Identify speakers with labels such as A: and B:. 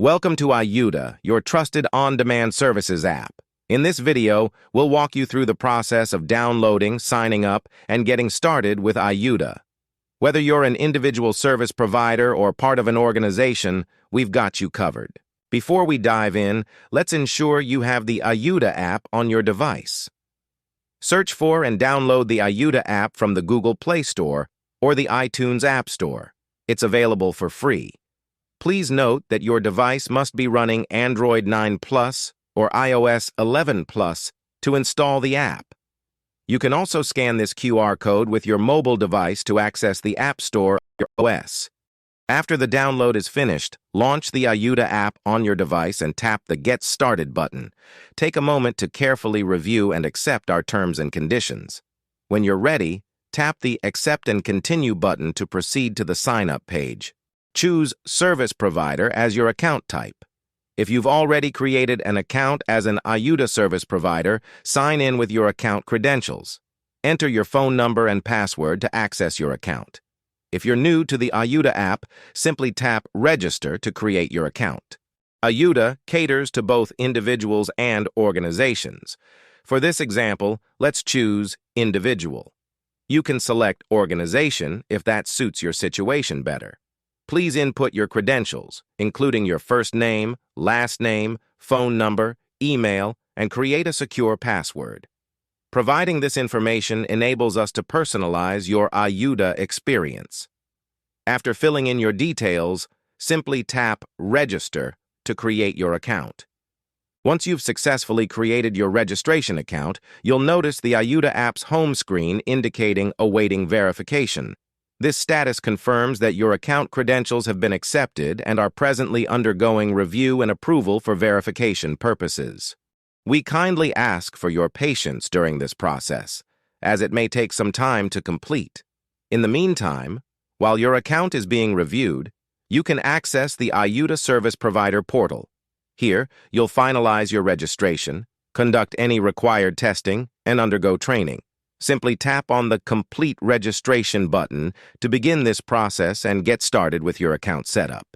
A: Welcome to Ayuda, your trusted on-demand services app. In this video, we'll walk you through the process of downloading, signing up, and getting started with Ayuda. Whether you're an individual service provider or part of an organization, we've got you covered. Before we dive in, let's ensure you have the Ayuda app on your device. Search for and download the Ayuda app from the Google Play Store or the iTunes App Store. It's available for free. Please note that your device must be running Android 9 Plus or iOS 11 Plus to install the app. You can also scan this QR code with your mobile device to access the App Store of your OS. After the download is finished, launch the Ayuda app on your device and tap the Get Started button. Take a moment to carefully review and accept our terms and conditions. When you're ready, tap the Accept and Continue button to proceed to the sign-up page. Choose Service Provider as your account type. If you've already created an account as an Ayuda service provider, sign in with your account credentials. Enter your phone number and password to access your account. If you're new to the Ayuda app, simply tap Register to create your account. Ayuda caters to both individuals and organizations. For this example, let's choose Individual. You can select Organization if that suits your situation better. Please input your credentials, including your first name, last name, phone number, email, and create a secure password. Providing this information enables us to personalize your Ayuda experience. After filling in your details, simply tap Register to create your account. Once you've successfully created your registration account, you'll notice the Ayuda app's home screen indicating Awaiting Verification. This status confirms that your account credentials have been accepted and are presently undergoing review and approval for verification purposes. We kindly ask for your patience during this process, as it may take some time to complete. In the meantime, while your account is being reviewed, you can access the Ayuda Service Provider portal. Here, you'll finalize your registration, conduct any required testing, and undergo training. Simply tap on the Complete Registration button to begin this process and get started with your account setup.